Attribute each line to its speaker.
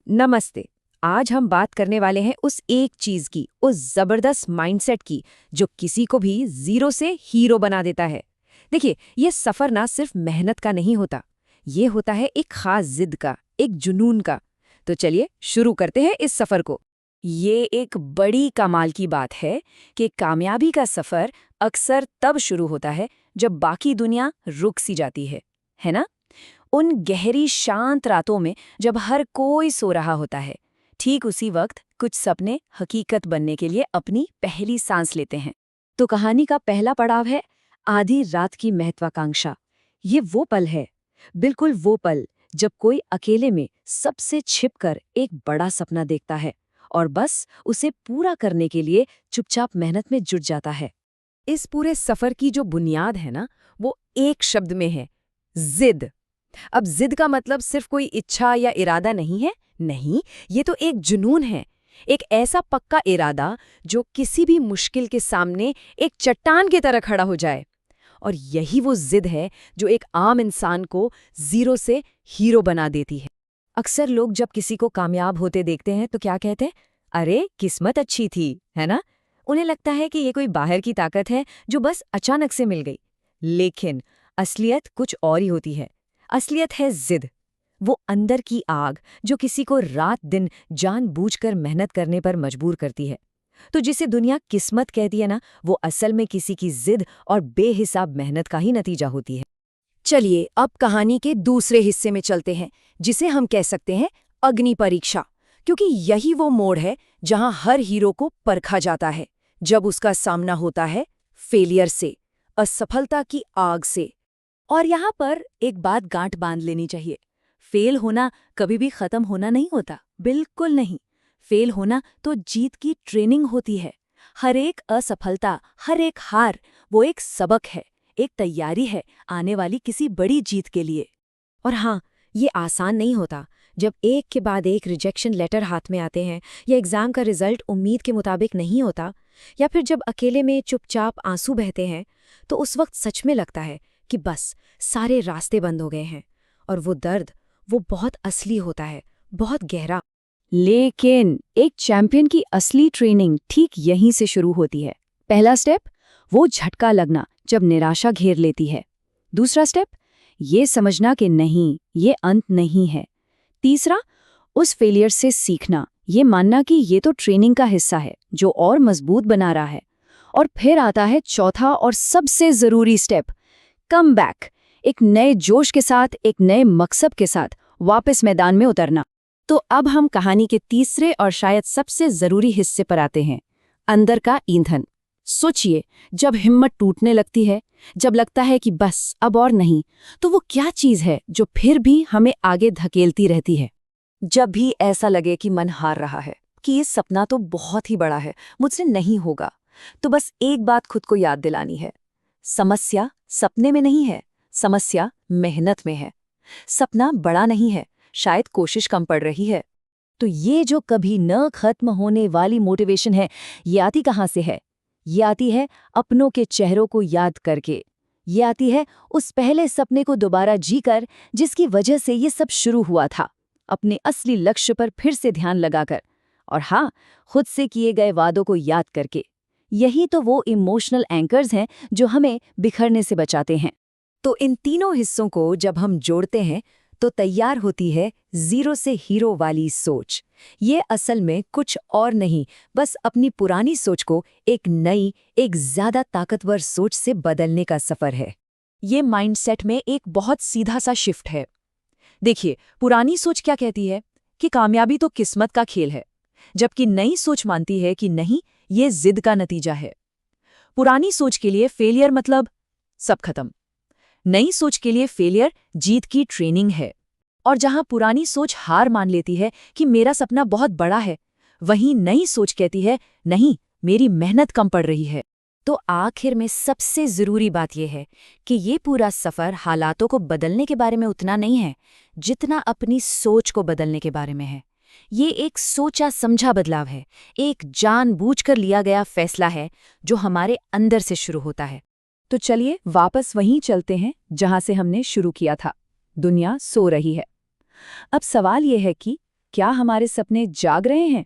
Speaker 1: नमस्ते। आज हम बात करने वाले हैं उस एक चीज की, उस जबरदस्त माइंडसेट की जो किसी को भी जीरो से हीरो बना देता है। देखिए, ये सफर ना सिर्फ मेहनत का नहीं होता, ये होता है एक खास जिद का, एक जुनून का। तो चलिए शुरू करते हैं इस सफर को। ये एक बड़ी कमाल की बात है कि कामयाबी का सफर अक्सर तब शुरू होता है जब बाकी दुनिया रुक सी जाती है ना? उन गहरी शांत रातों में जब हर कोई सो रहा होता है, ठीक उसी वक्त कुछ सपने हकीकत बनने के लिए अपनी पहली सांस लेते हैं। तो कहानी का पहला पड़ाव है आधी रात की महत्वाकांक्षा। ये वो पल है, बिल्कुल वो पल जब कोई अकेले में सबसे छिपकर एक बड़ा सपना देखता है और बस उसे पूरा करने के लिए चुपचाप मेहनत में जुट जाता है। इस पूरे सफर की जो बुनियाद है ना, वो एक शब्द में है, जिद। अब जिद का मतलब सिर्फ कोई इच्छा या इरादा नहीं है, नहीं, ये तो एक जुनून है। एक ऐसा पक्का इरादा जो किसी भी मुश्किल के सामने एक चट्टान की तरह खड़ा हो जाए। और यही वो जिद है जो एक आम इंसान को जीरो से हीरो बना देती है। अक्सर लोग जब किसी को कामयाब होते देखते हैं तो क्या कहते हैं? अरे किस्मत अच्छी थी, है ना? उन्हें लगता है कि ये कोई बाहर की ताकत है जो बस अचानक से मिल गई। लेकिन असलियत कुछ और ही होती है। असलियत है जिद, वो अंदर की आग जो किसी को रात दिन जानबूझकर मेहनत करने पर मजबूर करती है। तो जिसे दुनिया किस्मत कहती है ना, वो असल में किसी की जिद और बेहिसाब मेहनत का ही नतीजा होती है। चलिए अब कहानी के दूसरे हिस्से में चलते हैं, जिसे हम कह सकते हैं अग्नि परीक्षा, क्योंकि यही वो मोड़ है जहां हर हीरो को परखा जाता है, जब उसका सामना होता है फेलियर से, असफलता की आग से। और यहाँ पर एक बात गांठ बांध लेनी चाहिए, फेल होना कभी भी खत्म होना नहीं होता, बिल्कुल नहीं। फेल होना तो जीत की ट्रेनिंग होती है। हर एक असफलता, हर एक हार, वो एक सबक है, एक तैयारी है आने वाली किसी बड़ी जीत के लिए। और हाँ, ये आसान नहीं होता। जब एक के बाद एक रिजेक्शन लेटर हाथ में आते हैं, या एग्जाम का रिजल्ट उम्मीद के मुताबिक नहीं होता, या फिर जब अकेले में चुपचाप आंसू बहते हैं, तो उस वक्त सच में लगता है कि बस सारे रास्ते बंद हो गए हैं। और वो दर्द, वो बहुत असली होता है, बहुत गहरा। लेकिन एक चैंपियन की असली ट्रेनिंग ठीक यहीं से शुरू होती है। पहला स्टेप, वो झटका लगना जब निराशा घेर लेती है। दूसरा स्टेप, ये समझना कि नहीं, ये अंत नहीं है। तीसरा, उस फेलियर से सीखना, ये मानना कि ये तो ट्रेनिंग का हिस्सा है जो और मजबूत बना रहा है। और फिर आता है चौथा और सबसे जरूरी स्टेप, कम बैक, एक नए जोश के साथ, एक नए मकसद के साथ वापस मैदान में उतरना। तो अब हम कहानी के तीसरे और शायद सबसे जरूरी हिस्से पर आते हैं, अंदर का ईंधन। सोचिए, जब हिम्मत टूटने लगती है, जब लगता है कि बस अब और नहीं, तो वो क्या चीज है जो फिर भी हमें आगे धकेलती रहती है? जब भी ऐसा लगे कि मन हार रहा है, कि ये सपना तो बहुत ही बड़ा है, मुझसे नहीं होगा, तो बस एक बात खुद को याद दिलानी है, समस्या सपने में नहीं है, समस्या मेहनत में है। सपना बड़ा नहीं है, शायद कोशिश कम पड़ रही है। तो ये जो कभी न खत्म होने वाली मोटिवेशन है, ये आती कहाँ से है? ये आती है अपनों के चेहरों को याद करके। ये आती है उस पहले सपने को दोबारा जीकर जिसकी वजह से ये सब शुरू हुआ था, अपने असली लक्ष्य पर फिर से ध्यान लगाकर। और हाँ, खुद से किए गए वादों को याद करके। यही तो वो इमोशनल एंकर्स हैं जो हमें बिखरने से बचाते हैं। तो इन तीनों हिस्सों को जब हम जोड़ते हैं तो तैयार होती है जीरो से हीरो वाली सोच। ये असल में कुछ और नहीं, बस अपनी पुरानी सोच को एक नई, एक ज्यादा ताकतवर सोच से बदलने का सफर है। ये माइंडसेट में एक बहुत सीधा सा शिफ्ट है। देखिए, पुरानी सोच क्या कहती है कि कामयाबी तो किस्मत का खेल है, जबकि नई सोच मानती है कि नहीं, ये जिद का नतीजा है। पुरानी सोच के लिए फेलियर मतलब सब खत्म। नई सोच के लिए फेलियर जीत की ट्रेनिंग है। और जहां पुरानी सोच हार मान लेती है कि मेरा सपना बहुत बड़ा है, वहीं नई सोच कहती है नहीं, मेरी मेहनत कम पड़ रही है। तो आखिर में सबसे जरूरी बात यह है कि ये पूरा सफर हालातों को बदलने के बारे में उतना नहीं है जितना अपनी सोच को बदलने के बारे में है। ये एक सोचा समझा बदलाव है, एक जानबूझकर लिया गया फैसला है जो हमारे अंदर से शुरू होता है। तो चलिए वापस वहीं चलते हैं जहां से हमने शुरू किया था। दुनिया सो रही है। अब सवाल यह है कि
Speaker 2: क्या हमारे सपने जाग रहे हैं?